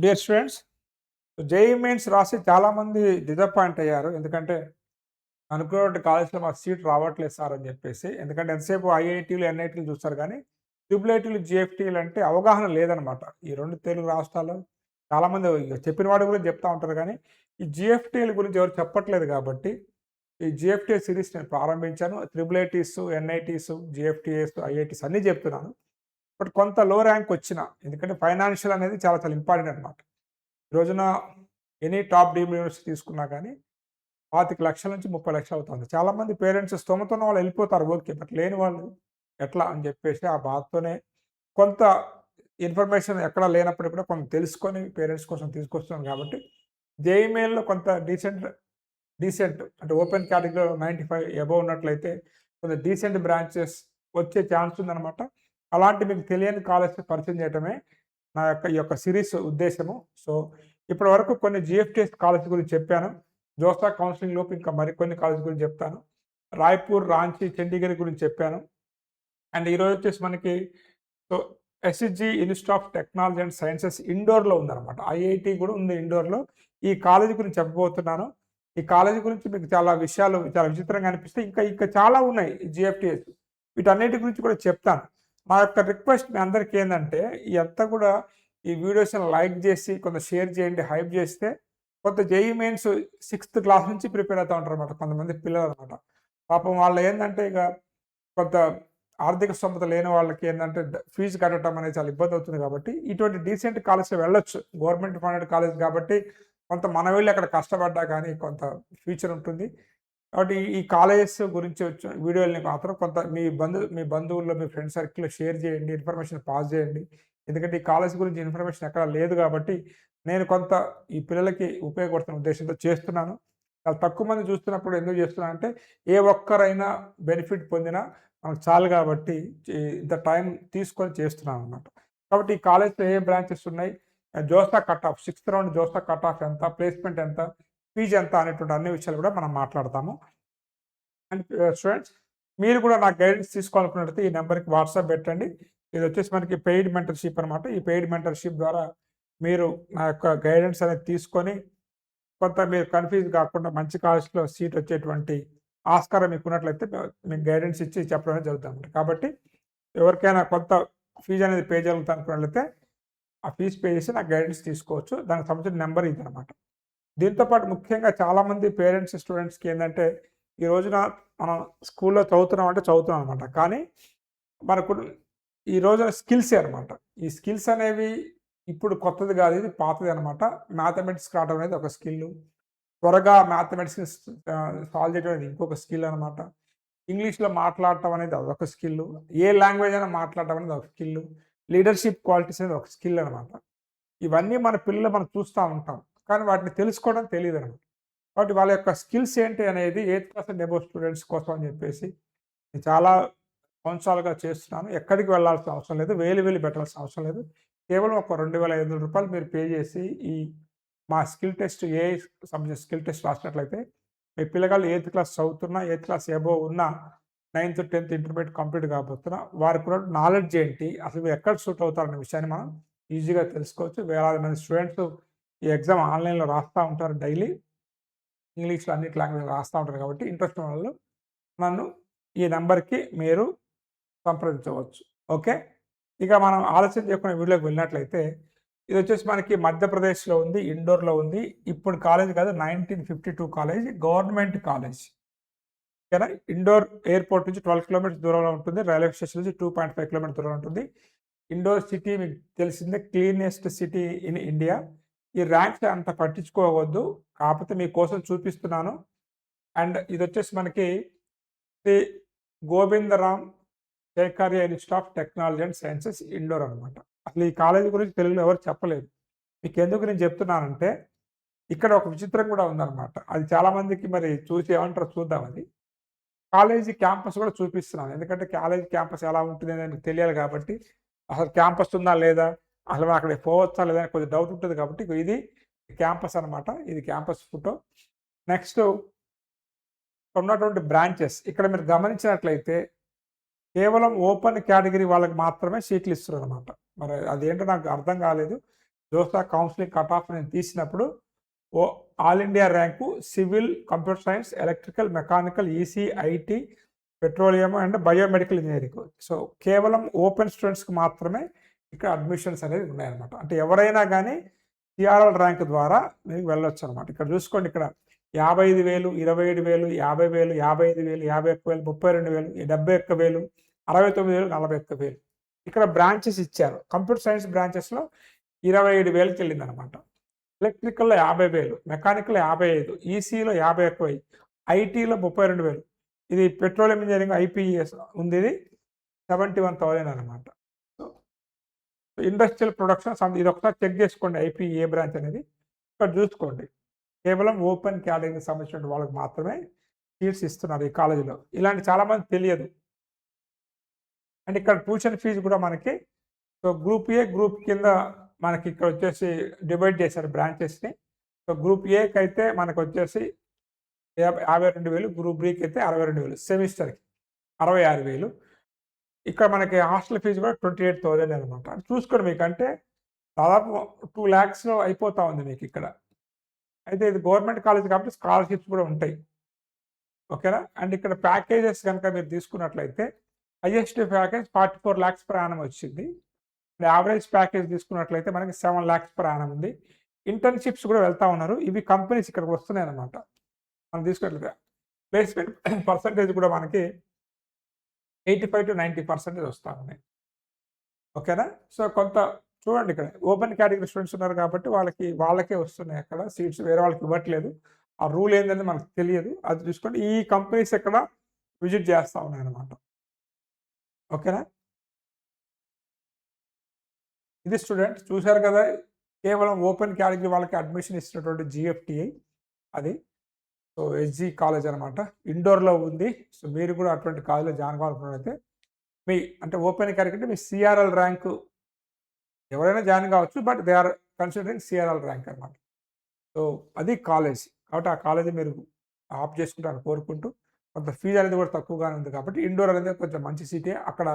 Dear students, JEE mains రాసి చాలామంది disappoint అయ్యారు. ఎందుకంటే అనుకున్నటువంటి కాలేజ్‌లో మాకు సీట్ రావట్లేదు సార్ అని చెప్పేసి. ఎందుకంటే ఎంతసేపు ఐఐటీలు, ఎన్ఐటీలు చూస్తారు కానీ ట్రిపుల్ ఐటీలు, జీఎఫ్టీలు అంటే అవగాహన లేదనమాట. ఈ 2 తెలుగు రాష్ట్రాల్లో చాలామంది ఇగ చెప్పిన వాడి గురించి చెప్తా ఉంటారు కానీ ఈ జీఎఫ్టీల గురించి ఎవరు చెప్పట్లేదు కాబట్టి ఈ జీఎఫ్టీ సిరీస్ నేను ప్రారంభించాను. ట్రిపుల్ ఐటీస్, ఎన్ఐటీస్, జీఎఫ్టీఎస్, ఐఐటీస్ అన్నీ చెప్తున్నాను. బట్ కొంత లో ర్యాంక్ వచ్చిన ఎందుకంటే ఫైనాన్షియల్ అనేది చాలా చాలా ఇంపార్టెంట్ అనమాట. ఈ రోజున ఎనీ టాప్ డీమ్డ్ యూనివర్సిటీ తీసుకున్నా కానీ 25,00,000 నుంచి 30,00,000 అవుతుంది. చాలామంది పేరెంట్స్ స్తోమత ఉన్న వాళ్ళు వెళ్ళిపోతారు ఓకే. బట్ లేని వాళ్ళు ఎట్లా అని చెప్పేసి ఆ బాధతోనే కొంత ఇన్ఫర్మేషన్ ఎక్కడా లేనప్పటికి కూడా కొంత తెలుసుకొని పేరెంట్స్ కోసం తీసుకొస్తున్నాను కాబట్టి జేఈఈ మెయిన్‌లో కొంత డీసెంట్ అంటే ఓపెన్ కేటగిరీలో 95 అబోవ్ ఉన్నట్లయితే కొంచెం డీసెంట్ బ్రాంచెస్ వచ్చే ఛాన్స్ ఉందనమాట. అలాంటి మీకు తెలియని కాలేజ్ పరిచయం చేయటమే నా యొక్క ఈ యొక్క సిరీస్ ఉద్దేశము. సో, ఇప్పటి వరకు కొన్ని జీఎఫ్టీఎస్ కాలేజ్ గురించి చెప్పాను. జోసా కౌన్సిలింగ్ లోపు ఇంకా మరికొన్ని కాలేజ్ గురించి చెప్తాను. రాయ్‌పూర్, రాంచీ, చండీగఢ్ గురించి చెప్పాను. అండ్ ఈరోజు వచ్చేసి మనకి so, SCG institute of technology and sciences ఇండోర్‌లో ఉందనమాట. ఐఐటీ కూడా ఉంది ఇండోర్‌లో. ఈ కాలేజ్ గురించి చెప్పబోతున్నాను. ఈ కాలేజ్ గురించి మీకు చాలా విషయాలు చాలా విచిత్రంగా అనిపిస్తాయి. ఇంకా చాలా ఉన్నాయి జీఎఫ్టీఎస్. వీటన్నిటి గురించి కూడా చెప్తాను. మా యొక్క రిక్వెస్ట్ మీ అందరికీ ఏందంటే, ఇయంతా కూడా ఈ వీడియోస్‌ని లైక్ చేసి, కొంత షేర్ చేయండి, హైప్ చేస్తే కొంత జేఈఈ మెయిన్స్ 6థ్ క్లాస్ నుంచి ప్రిపేర్ అవుతా ఉంటారనమాట కొంతమంది పిల్లలనమాట. పాపం వాళ్ళు ఏందంటే ఇక కొంత ఆర్థిక స్తోమత లేని వాళ్ళకి ఏందంటే ఫీజు కట్టడం అనేది చాలా ఇబ్బంది అవుతుంది కాబట్టి, ఇటువంటి డీసెంట్ కాలేజ్‌కి వెళ్ళొచ్చు. గవర్నమెంట్ ఫండెడ్ కాలేజ్ కాబట్టి కొంత మనం వెళ్లి అక్కడ కష్టపడ్డా కానీ కొంత ఫ్యూచర్ ఉంటుంది. కాబట్టి ఈ కాలేజెస్ గురించి వచ్చిన వీడియోలని మాత్రం కొంత మీ బంధువుల్లో, మీ ఫ్రెండ్ సర్కిల్‌లో షేర్ చేయండి. ఇన్ఫర్మేషన్ పాస్ చేయండి. ఎందుకంటే ఈ కాలేజ్ గురించి ఇన్ఫర్మేషన్ ఎక్కడా లేదు కాబట్టి, నేను కొంత ఈ పిల్లలకి ఉపయోగపడుతున్న ఉద్దేశంతో చేస్తున్నాను. చాలా తక్కువ మంది చూస్తున్నప్పుడు ఎందుకు చేస్తున్నానంటే, ఏ ఒక్కరైనా బెనిఫిట్ పొందినా మనకు చాలు కాబట్టి ఇంత టైం తీసుకొని చేస్తున్నాననమాట. కాబట్టి ఈ కాలేజ్‌లో ఏ బ్రాంచెస్ ఉన్నాయి, జోసా కట్ ఆఫ్ 6థ్ రౌండ్ జోసా కట్ ఆఫ్ ఎంత, ప్లేస్‌మెంట్ ఎంత, ఫీజ్ ఎంత అనేటువంటి అన్ని విషయాలు కూడా మనం మాట్లాడతాము. అండ్ స్టూడెంట్స్, మీరు కూడా నాకు గైడెన్స్ తీసుకోవాలనుకున్నట్లయితే ఈ నెంబర్‌కి వాట్సాప్ పెట్టండి. ఇది వచ్చేసి మనకి పెయిడ్ మెంటర్‌షిప్ అనమాట. ఈ పెయిడ్ మెంటర్‌షిప్ ద్వారా మీరు నా యొక్క గైడెన్స్ అనేది తీసుకొని కొంత మీరు కన్‌ఫ్యూజ్ కాకుండా మంచి కాలేజ్‌లో సీట్ వచ్చేటువంటి ఆస్కారం మీకున్నట్లయితే మీకు గైడెన్స్ ఇచ్చి చెప్పడం అనేది జరుగుతుందన్నమాట. కాబట్టి ఎవరికైనా కొంత ఫీజ్ అనేది పే చేయగలుగుతాను అనుకున్నట్లయితే ఆ ఫీజ్ పే చేసి నాకు గైడెన్స్ తీసుకోవచ్చు. దానికి సంబంధించిన నెంబర్ ఇదనమాట. దీంతో పాటు ముఖ్యంగా చాలామంది పేరెంట్స్, స్టూడెంట్స్‌కి ఏందంటే ఈ రోజున మనం స్కూల్‌లో చదువుతున్నాం అంటే చదువుతున్నాం అనమాట. కానీ మనకు ఈ రోజున స్కిల్సే అనమాట. ఈ స్కిల్స్ అనేవి ఇప్పుడు కొత్తది కాదు. ఇది పాతది అనమాట. మ్యాథమెటిక్స్ రావడం అనేది ఒక స్కిల్లు. త్వరగా మ్యాథమెటిక్స్‌ని సాల్వ్ చేయడం అనేది ఇంకొక స్కిల్ అనమాట. ఇంగ్లీష్‌లో మాట్లాడటం అనేది అదొక స్కిల్లు. ఏ లాంగ్వేజ్ అయినా మాట్లాడటం అనేది ఒక స్కిల్లు. లీడర్‌షిప్ క్వాలిటీస్ అనేది ఒక స్కిల్ అనమాట. ఇవన్నీ మన పిల్లలు మనం చూస్తా ఉంటాం. కానీ వాటిని తెలుసుకోవడం తెలీదనమాట. కాబట్టి వాళ్ళ యొక్క స్కిల్స్ ఏంటి అనేది eighth class and above students కోసం అని చెప్పేసి నేను చాలా సంవత్సరాలుగా చేస్తున్నాను. ఎక్కడికి వెళ్ళాల్సిన అవసరం లేదు. వేలు పెట్టాల్సిన అవసరం లేదు. కేవలం ఒక రూ. 2,500 మీరు పే చేసి ఈ మా స్కిల్ టెస్ట్ ఏఐ సంబంధించిన స్కిల్ టెస్ట్ రాసినట్లయితే మీ పిల్లగాళ్ళు 8థ్ క్లాస్ చదువుతున్నా, 8థ్ క్లాస్ అబోవ్ ఉన్నా, 9థ్, 10థ్ ఇంటర్మీడియేట్ కంప్లీట్ కాబోతున్నా వారికి ఉన్న నాలెడ్జ్ ఏంటి, అసలు మీరు ఎక్కడ సూట్ అవుతారనే విషయాన్ని మనం ఈజీగా తెలుసుకోవచ్చు. వేలాది మంది స్టూడెంట్స్ ఈ ఎగ్జామ్ ఆన్‌లైన్‌లో రాస్తా ఉంటారు డైలీ. ఇంగ్లీష్‌లో అన్నిటి లాంగ్వేజ్‌లో రాస్తా ఉంటారు కాబట్టి ఇంట్రెస్ట్ ఉన్నవాళ్ళు నన్ను ఈ నంబర్‌కి మీరు సంప్రదించవచ్చు. ఓకే. ఇక మనం ఆలస్యం చేయకుండా వీడియోకి వెళ్ళినట్లయితే ఇదొచ్చేసి మనకి మధ్యప్రదేశ్‌లో ఉంది. ఇండోర్‌లో ఉంది. ఇప్పుడు కాలేజ్ కాదు 1952 కాలేజ్. Government college. ఓకేనా. ఇండోర్ ఎయిర్‌పోర్ట్ నుంచి 12 కిలోమీటర్స్ దూరంలో ఉంటుంది. రైల్వే స్టేషన్ నుంచి 2.5 కిలోమీటర్స్ దూరంలో ఉంటుంది. ఇండోర్ సిటీ మీకు తెలిసిందే క్లీనెస్ట్ సిటీ ఇన్ ఇండియా. ఈ ర్యాంక్స్ అంత పట్టించుకోవద్దు. కాకపోతే మీకోసం చూపిస్తున్నాను. అండ్ ఇదొచ్చేసి మనకి Shri Govindram Seksaria institute of technology and sciences Indore అనమాట. అసలు ఈ కాలేజీ గురించి తెలుగులో ఎవరు చెప్పలేదు. మీకెందుకు నేను చెప్తున్నానంటే, ఇక్కడ ఒక విచిత్రం కూడా ఉందనమాట. అది చాలామందికి మరి చూసి ఏమంటారో చూద్దాం అది. కాలేజీ క్యాంపస్ కూడా చూపిస్తున్నాను. ఎందుకంటే కాలేజీ క్యాంపస్ ఎలా ఉంటుంది అనేది మీకు తెలియాలి కాబట్టి, అసలు క్యాంపస్ ఉందా లేదా? అసలు మనం అక్కడికి పోవచ్చా లేదా? అని కొద్దిగా డౌట్ ఉంటుంది కాబట్టి ఇది క్యాంపస్ అనమాట. ఇది క్యాంపస్ ఫోటో. నెక్స్ట్ ఉన్నటువంటి బ్రాంచెస్ ఇక్కడ మీరు గమనించినట్లయితే కేవలం ఓపెన్ కేటగిరీ వాళ్ళకి మాత్రమే సీట్లు ఇస్తున్నారనమాట. మరి అదేంటో నాకు అర్థం కాలేదు. జోసా కౌన్సిలింగ్ కట్ ఆఫ్ నేను తీసినప్పుడు all India rank civil, computer science, electrical, mechanical, EC, IT, petroleum and biomedical engineering. So కేవలం ఓపెన్ స్టూడెంట్స్కి మాత్రమే ఇక్కడ అడ్మిషన్స్ అనేది ఉన్నాయన్నమాట. అంటే ఎవరైనా కానీ సిఆర్ఎల్ ర్యాంక్ ద్వారా మీకు వెళ్ళొచ్చు అనమాట. ఇక్కడ చూసుకోండి, ఇక్కడ 55,000, 27,000, 50,000, 55,000, 51,000, 32,000, 71,000, 69,000, 41,000 ఇక్కడ బ్రాంచెస్ ఇచ్చారు. కంప్యూటర్ సైన్స్ బ్రాంచెస్లో 27,000కి వెళ్ళిందనమాట. ఎలక్ట్రికల్లో 50,000, మెకానికల్ 55, ఈసీలో 51,000, ఐటీలో 32,000. ఇది పెట్రోలియం ఇంజనీరింగ్ ఐపీఎస్ ఉంది, ఇది 71,000 అనమాట. సో ఇండస్ట్రియల్ ప్రొడక్షన్ ఇది ఒకసారి చెక్ చేసుకోండి, ఐపీ ఏ బ్రాంచ్ అనేది ఇక్కడ చూసుకోండి. కేవలం ఓపెన్ కేటగిరీకి సంబంధించిన వాళ్ళకి మాత్రమే సీట్స్ ఇస్తున్నారు ఈ కాలేజీలో. ఇలాంటి చాలామంది తెలియదు. అండ్ ఇక్కడ ట్యూషన్ ఫీజు కూడా మనకి సో గ్రూప్ ఏ, గ్రూప్ కింద మనకి ఇక్కడ వచ్చేసి డివైడ్ చేశారు బ్రాంచెస్ని. సో గ్రూప్ ఏకి అయితే మనకు వచ్చేసి 52,000, గ్రూప్ బికి అయితే 62,000, సెమిస్టర్కి 66,000. ఇక్కడ మనకి హాస్టల్ ఫీజు కూడా 28,000 అనమాట. చూసుకోండి, మీకు అంటే దాదాపు 2 lakhs అయిపోతా ఉంది మీకు ఇక్కడ. అయితే ఇది గవర్నమెంట్ కాలేజ్ కాబట్టి స్కాలర్షిప్స్ కూడా ఉంటాయి, ఓకేనా. అండ్ ఇక్కడ ప్యాకేజెస్ కనుక మీరు తీసుకున్నట్లయితే highest package 44 lakhs per annum వచ్చింది. యావరేజ్ ప్యాకేజ్ తీసుకున్నట్లయితే మనకి 7 lakhs per annum ఉంది. ఇంటర్న్షిప్స్ కూడా వెళ్తూ ఉన్నారు. ఇవి కంపెనీస్ ఇక్కడికి వస్తున్నాయి అనమాట. మనం తీసుకున్నట్లయితే ప్లేస్మెంట్ పర్సంటేజ్ కూడా మనకి 85 to 90% వస్తూ ఉన్నాయి, ఓకేనా. సో కొంత చూడండి, ఇక్కడ ఓపెన్ కేటగిరీ స్టూడెంట్స్ ఉన్నారు కాబట్టి వాళ్ళకే వస్తున్నాయి అక్కడ సీట్స్, వేరే వాళ్ళకి ఇవ్వట్లేదు. ఆ రూల్ ఏంటంటే మనకు తెలియదు, అది చూసుకోండి. ఈ కంపెనీస్ ఇక్కడ విజిట్ చేస్తూ ఉన్నాయి అనమాట, ఓకేనా. ఇది స్టూడెంట్ చూశారు కదా, కేవలం ఓపెన్ కేటగిరీ వాళ్ళకి అడ్మిషన్ ఇస్తున్నటువంటి జిఎఫ్టిఐ అది. సో ఎస్జీ కాలేజ్ అనమాట, ఇండోర్లో ఉంది. సో మీరు కూడా అటువంటి కాలేజ్లో జాయిన్ కావాలనుకున్నట్లయితే మీ అంటే ఓపెన్ కేటగిరీ మీ సిఆర్ఎల్ ర్యాంకు ఎవరైనా జాయిన్ కావచ్చు, but they are considering CRL rank అనమాట. సో అది కాలేజ్ కాబట్టి ఆ కాలేజీ మీరు ఆప్ చేసుకుంటారని కోరుకుంటూ, కొంత ఫీజు అనేది కూడా తక్కువగానే ఉంది కాబట్టి ఇండోర్ అనేది కొంచెం మంచి సిటీ. అక్కడ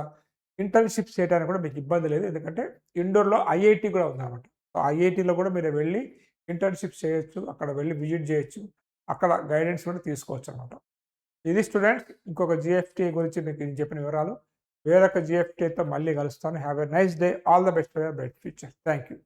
ఇంటర్న్షిప్స్ చేయడానికి కూడా మీకు ఇబ్బంది లేదు, ఎందుకంటే ఇండోర్లో ఐఐటి కూడా ఉందన్నమాట. సో ఐఐటీలో కూడా మీరు వెళ్ళి ఇంటర్న్షిప్స్ చేయొచ్చు, అక్కడ వెళ్ళి విజిట్ చేయొచ్చు, అక్కడ గైడెన్స్ కూడా తీసుకోవచ్చు అనమాట. ఇది స్టూడెంట్స్ ఇంకొక జిఎఫ్టీ గురించి మీకు నేను చెప్పిన వివరాలు. వేరొక జిఎఫ్టీతో మళ్ళీ కలుస్తాను. Have a nice day. All the best for your bright future. Thank you.